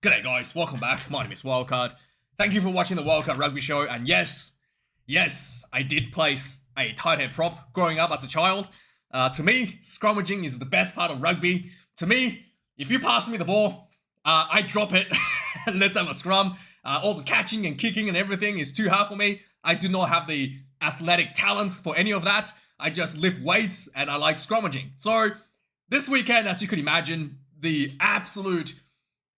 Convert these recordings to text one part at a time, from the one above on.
G'day guys, welcome back. My name is Wildkard. Thank you for watching the Wildkard Rugby Show. And yes, I did place a tight head prop growing up as a child. To me, scrummaging is the best part of rugby. To me, if you pass me the ball, I drop it. Let's have a scrum. All the catching and kicking and everything is too hard for me. I do not have the athletic talent for any of that. I just lift weights and I like scrummaging. So this weekend, as you could imagine, the absolute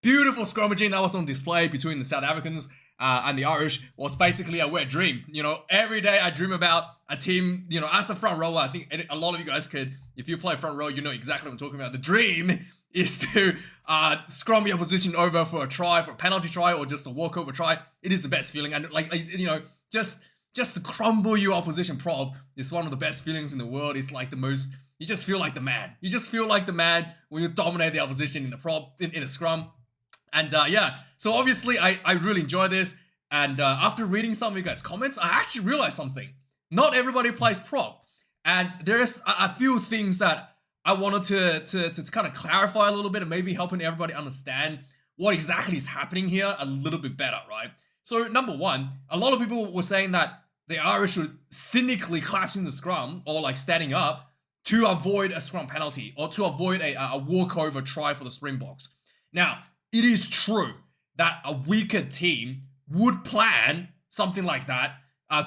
beautiful scrummaging that was on display between the South Africans and the Irish was basically a wet dream. You know, every day I dream about a team, you know, as a front rower. I think a lot of you guys could, if you play front row, you know exactly what I'm talking about. The dream is to scrum your opposition over for a try, for a penalty try, or just a walkover try. It is the best feeling. And just to crumble your opposition prop is one of the best feelings in the world. It's like the most, you just feel like the man. You just feel like the man when you dominate the opposition in the prop, in a scrum. And so obviously I really enjoy this. And after reading some of you guys' comments, I actually realized something. Not everybody plays prop. And there's a few things that I wanted to kind of clarify a little bit and maybe helping everybody understand what exactly is happening here a little bit better, right? So number one, a lot of people were saying that the Irish should cynically collapse in the scrum or like standing up to avoid a scrum penalty or to avoid a walkover try for the Springboks. Now, it is true that a weaker team would plan something like that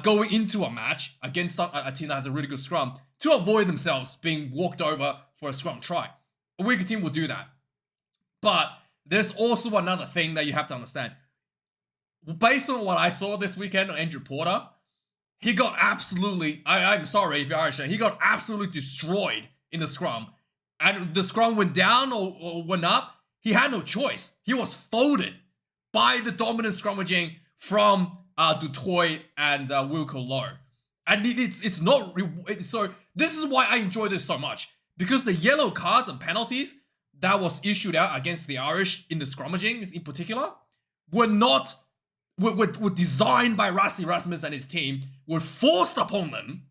going into a match against a team that has a really good scrum to avoid themselves being walked over for a scrum try. A weaker team will do that. But there's also another thing that you have to understand. Based on what I saw this weekend on Andrew Porter, he got absolutely, I'm sorry if you're Irish, he got absolutely destroyed in the scrum. And the scrum went down or went up. He had no choice. He was folded by the dominant scrummaging from du Toit and Wildkard. And it's not... So this is why I enjoy this so much. Because the yellow cards and penalties that was issued out against the Irish in the scrummaging in particular were not... were designed by Rassie Erasmus and his team, were forced upon them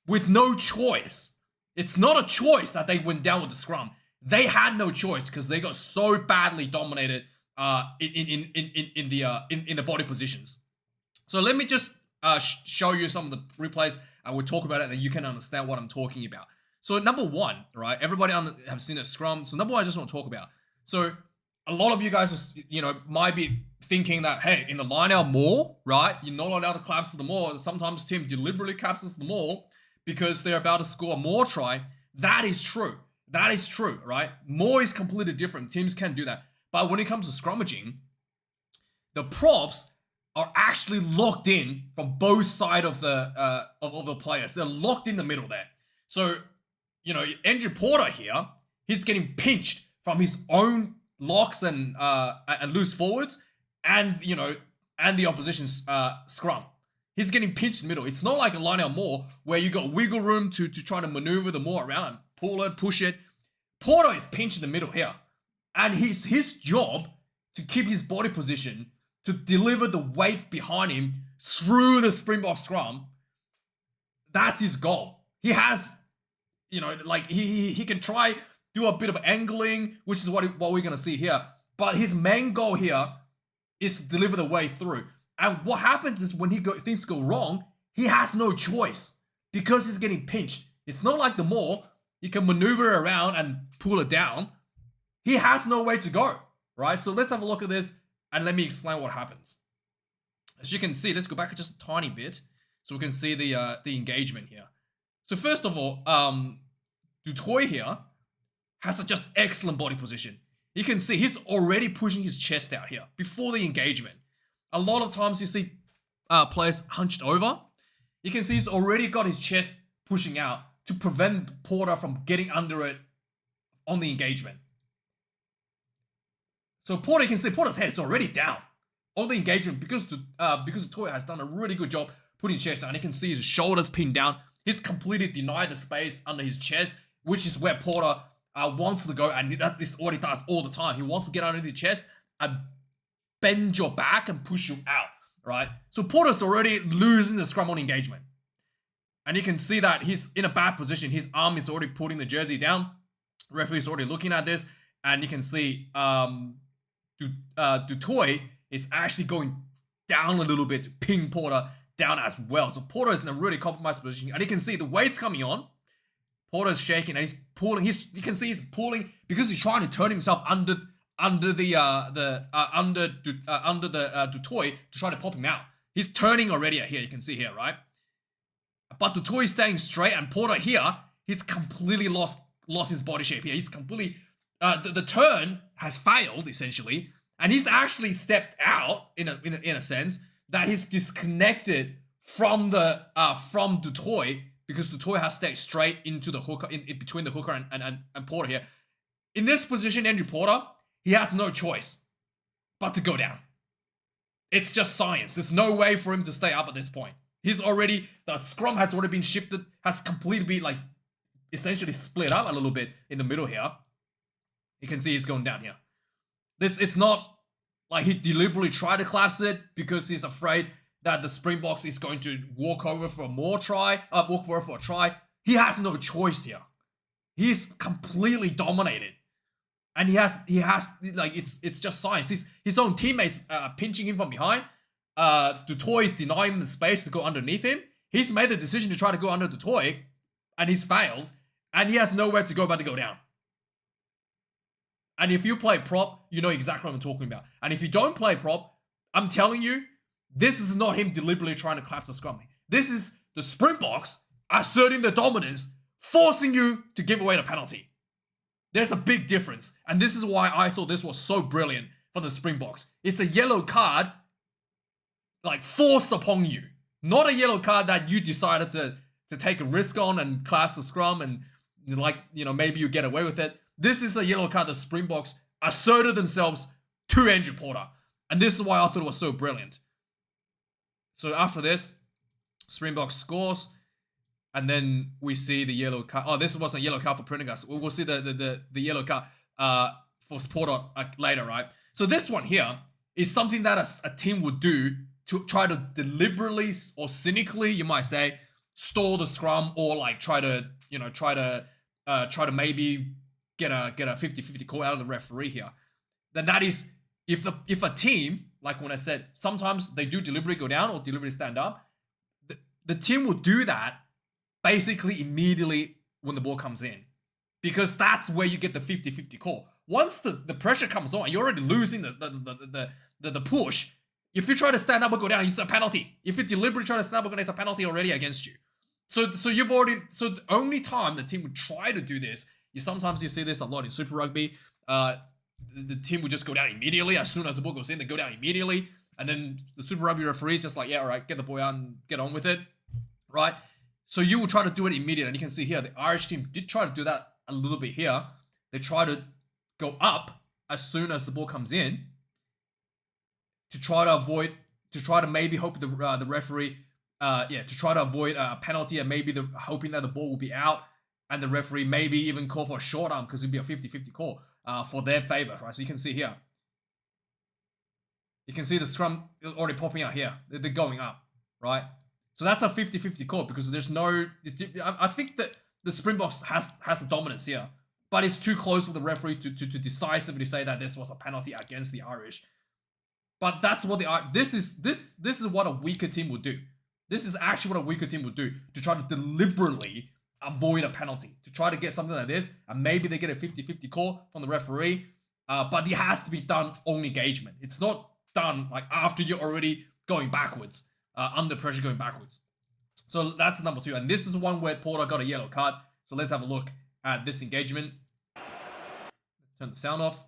with no choice. It's not a choice that they went down with the scrum. They had no choice because they got so badly dominated in the body positions. So let me just show you some of the replays and we'll talk about it and then you can understand what I'm talking about. So number one, right? Everybody have seen a scrum. So number one, I just want to talk about. So a lot of you guys, might be thinking that, hey, in the line out more, right? You're not allowed to collapse the more. Sometimes team deliberately collapses the more because they're about to score more try. That is true. That is true, right? More is completely different. Teams can do that. But when it comes to scrummaging, the props are actually locked in from both sides of the players. They're locked in the middle there. So, Andrew Porter here, he's getting pinched from his own locks and loose forwards and the opposition's scrum. He's getting pinched in the middle. It's not like a line out more where you got wiggle room to try to maneuver the more around. Pull it, push it. Porter is pinched in the middle here. And his job to keep his body position, to deliver the weight behind him through the Springbok scrum, that's his goal. He has, he can try do a bit of angling, which is what we're going to see here. But his main goal here is to deliver the way through. And what happens is when things go wrong, he has no choice because he's getting pinched. It's not like the Maul. You can maneuver around and pull it down. He has no way to go, right? So let's have a look at this and let me explain what happens. As you can see, let's go back just a tiny bit so we can see the engagement here. So first of all, du Toit here has a just excellent body position. You can see he's already pushing his chest out here before the engagement. A lot of times you see players hunched over. You can see he's already got his chest pushing out to prevent Porter from getting under it on the engagement. So Porter, you can see Porter's head is already down on the engagement because Toya has done a really good job putting his chest down. You can see his shoulders pinned down. He's completely denied the space under his chest, which is where Porter wants to go, and that is what he does all the time. He wants to get under the chest and bend your back and push you out, right? So Porter's already losing the scrum on engagement. And you can see that he's in a bad position. His arm is already putting the jersey down. Referee's already looking at this. And you can see Dutoy is actually going down a little bit to ping Porter down as well. So Porter is in a really compromised position, and you can see the weight's coming on. Porter's shaking, and he's pulling. You can see he's pulling because he's trying to turn himself under the Dutoy to try to pop him out. He's turning already here. You can see here, right? But Dutoy is staying straight, and Porter here, he's completely lost his body shape here. He's completely the turn has failed essentially, and he's actually stepped out in a sense that he's disconnected from Dutoy, because Dutoy has stayed straight into the hooker in between the hooker and Porter here. In this position, Andrew Porter, he has no choice but to go down. It's just science. There's no way for him to stay up at this point. The scrum has already been shifted, has completely been like essentially split up a little bit in the middle here. You can see he's going down here. It's not like he deliberately tried to collapse it because he's afraid that the Springboks is going to walk over for a try. He has no choice here. He's completely dominated. And he has like it's just science. His own teammates pinching him from behind. Dutoy is denying him the space to go underneath him. He's made the decision to try to go under Dutoy, and he's failed, and he has nowhere to go but to go down. And if you play prop, you know exactly what I'm talking about. And if you don't play prop, I'm telling you, this is not him deliberately trying to collapse the scrum. This is the Springboks asserting the dominance, forcing you to give away the penalty. There's a big difference. And this is why I thought this was so brilliant for the Springboks. It's a yellow card, like, forced upon you. Not a yellow card that you decided to take a risk on and collapse the scrum and, like, you know, maybe you get away with it. This is a yellow card the Springboks asserted themselves to Andrew Porter. And this is why I thought it was so brilliant. So after this, Springboks scores. And then we see the yellow card. Oh, this wasn't a yellow card for Prendergast. We'll see the yellow card for Porter later, right? So this one here is something that a team would do to try to deliberately or cynically, you might say, stall the scrum, or like try to maybe get a 50-50 call out of the referee here. Then that is, if a team, like when I said, sometimes they do deliberately go down or deliberately stand up, the team will do that basically immediately when the ball comes in, because that's where you get the 50-50 call. Once the pressure comes on, you're already losing the push. If you try to stand up or go down, it's a penalty. If you deliberately try to stand up or go down, it's a penalty already against you. So the only time the team would try to do this, sometimes you see this a lot in Super Rugby. The team would just go down immediately as soon as the ball goes in. They go down immediately, and then the Super Rugby referee's just like, yeah, all right, get the ball out and get on with it, right? So you will try to do it immediately, and you can see here the Irish team did try to do that a little bit here. They try to go up as soon as the ball comes in to try to maybe hope the referee, to try to avoid a penalty, and maybe hoping that the ball will be out, and the referee maybe even call for a short arm because it'd be a 50-50 call for their favor, right? So you can see here. You can see the scrum already popping out here. They're going up, right? So that's a 50-50 call because there's no... I think that the Springboks has the dominance here, but it's too close for the referee to decisively say that this was a penalty against the Irish. But that's what this is what a weaker team would do. This is actually what a weaker team would do, to try to deliberately avoid a penalty, to try to get something like this, and maybe they get a 50-50 call from the referee, but it has to be done on engagement. It's not done like after you're already going backwards, under pressure going backwards. So that's number 2, and this is one where Porter got a yellow card. So let's have a look at this engagement. Turn the sound off.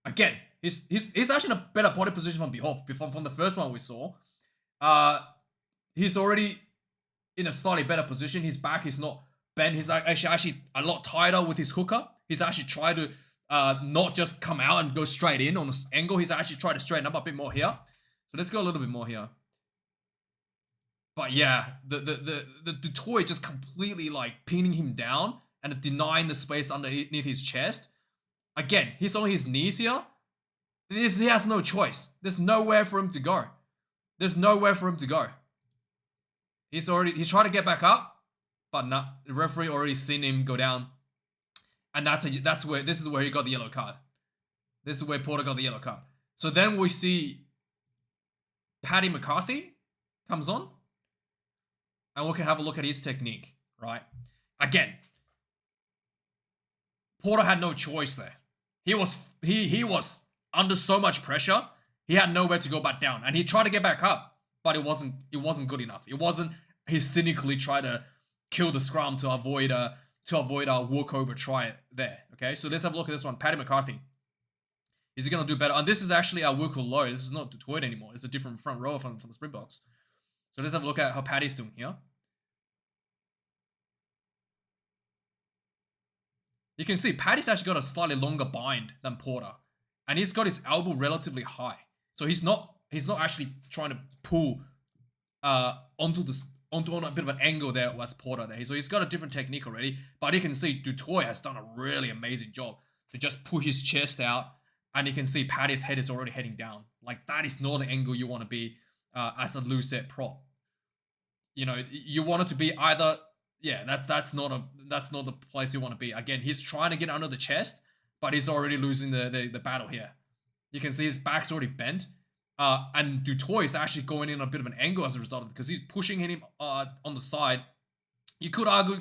Again, he's actually in a better body position from the first one we saw. He's already in a slightly better position. His back is not bent. He's actually a lot tighter with his hooker. He's actually tried to not just come out and go straight in on this angle. He's actually tried to straighten up a bit more here. So let's go a little bit more here. But yeah, the toy just completely like pinning him down and denying the space underneath his chest. Again, he's on his knees here. He has no choice. There's nowhere for him to go. There's nowhere for him to go. He's trying to get back up, but no, the referee already seen him go down, and this is where he got the yellow card. This is where Porter got the yellow card. So then we see Paddy Mcarthy comes on. And we can have a look at his technique, right? Again, Porter had no choice there. He was under so much pressure. He had nowhere to go back down. And he tried to get back up, but it wasn't good enough. It wasn't he cynically tried to kill the scrum to avoid a walkover try there. Okay, so let's have a look at this one. Paddy Mcarthy. Is he going to do better? And this is actually our Wildkard low. This is not Detroit anymore. It's a different front row from the Springboks. So let's have a look at how Paddy's doing here. You can see Paddy's actually got a slightly longer bind than Porter. And he's got his elbow relatively high. So he's not actually trying to pull onto a bit of an angle there with Porter there. So he's got a different technique already. But you can see Dutoy has done a really amazing job to just pull his chest out. And you can see Paddy's head is already heading down. Like, that is not the angle you want to be as a loose set prop. You know, you want it to be either, yeah, that's not the place you want to be. Again, he's trying to get under the chest, but he's already losing the battle here. You can see his back's already bent. And Dutoy is actually going in a bit of an angle as a result of it, because he's pushing him on the side. You could argue,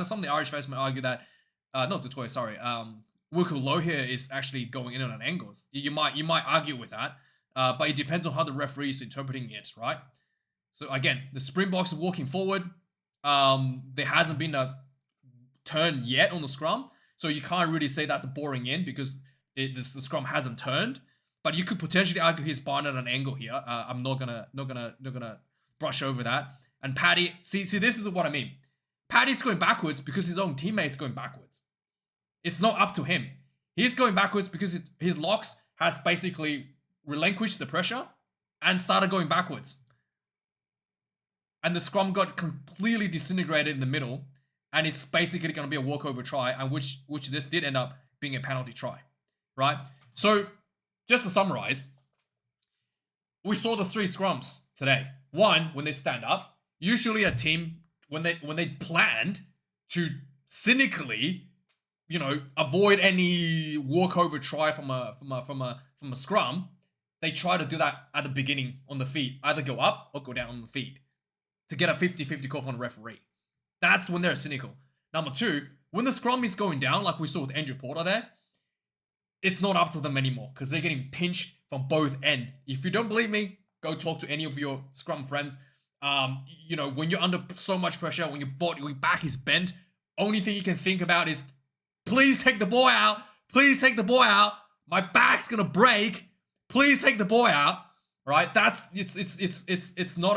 some of the Irish fans might argue that, not Dutoy, sorry, Wildkard low here is actually going in on an angle. You might argue with that, but it depends on how the referee is interpreting it, right? So again, the Springboks are walking forward. There hasn't been a turn yet on the scrum, so you can't really say that's a boring in because the scrum hasn't turned. But you could potentially argue he's bind at an angle here. I'm not gonna brush over that. And Paddy, see, this is what I mean. Paddy's going backwards because his own teammate's going backwards. It's not up to him. He's going backwards because his locks has basically relinquished the pressure and started going backwards. And the scrum got completely disintegrated in the middle, and it's basically going to be a walkover try, and which this did end up being a penalty try, right? So, just to summarize, we saw the 3 scrums today. One, when they stand up, usually a team when they planned to cynically, you know, avoid any walkover try from a scrum, they try to do that at the beginning on the feet, either go up or go down on the feet to get a 50-50 call from the referee. That's when they're cynical. Number 2, when the scrum is going down, like we saw with Andrew Porter there, it's not up to them anymore because they're getting pinched from both ends. If you don't believe me, go talk to any of your scrum friends. You know, when you're under so much pressure, when your back is bent, only thing you can think about is, please take the ball out. Please take the ball out. My back's gonna break. Please take the ball out. Right? It's not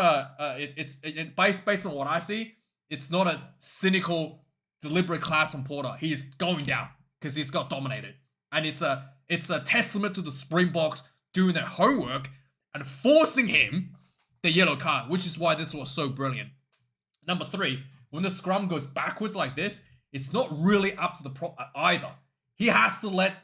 based on what I see. It's not a cynical, deliberate class from Porter. He's going down because he's got dominated, and it's a testament to the Springboks doing their homework and forcing him the yellow card, which is why this was so brilliant. Number 3, when the scrum goes backwards like this, it's not really up to the prop either. He has to let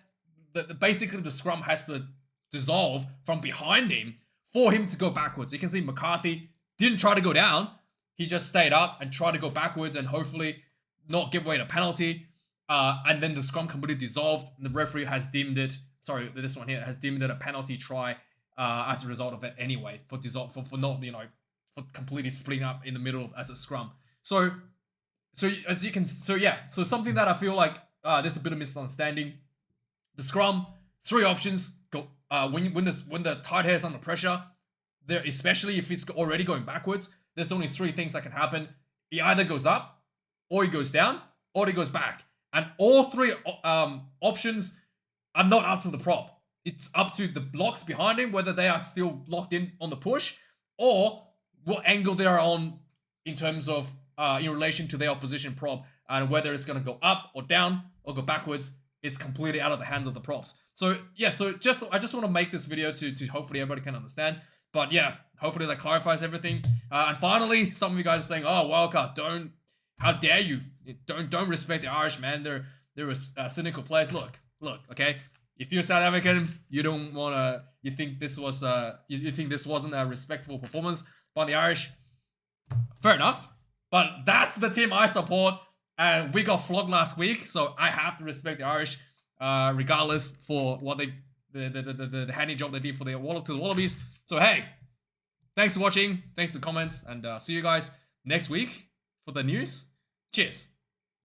basically the scrum has to dissolve from behind him for him to go backwards. You can see Mcarthy didn't try to go down. He just stayed up and tried to go backwards and hopefully not give away the penalty. And then the scrum completely dissolved. And the referee has deemed it, sorry, this one here has deemed it a penalty try as a result of it anyway, for not, you know, for completely splitting up in the middle as a scrum. So as you can, so something that I feel like there's a bit of misunderstanding. The scrum, 3 options. Go when the tight head is under pressure, there, especially if it's already going backwards, there's only 3 things that can happen. He either goes up, or he goes down, or he goes back. And all 3 options are not up to the prop. It's up to the blocks behind him, whether they are still locked in on the push, or what angle they are on in terms of in relation to their opposition prop, and whether it's going to go up or down or go backwards. It's completely out of the hands of the props. So yeah, I just want to make this video to hopefully everybody can understand. But yeah, hopefully that clarifies everything. And finally, some of you guys are saying, "Oh, Wildkard, how dare you? Don't respect the Irish, man. They're cynical players." Look, okay. If you're South African, you don't wanna. You think this wasn't a respectful performance by the Irish. Fair enough, but that's the team I support. And we got flogged last week, so I have to respect the Irish. regardless for what the handy job they did for the Wallabies. So hey, thanks for watching. Thanks for the comments, and see you guys next week for the news. Cheers.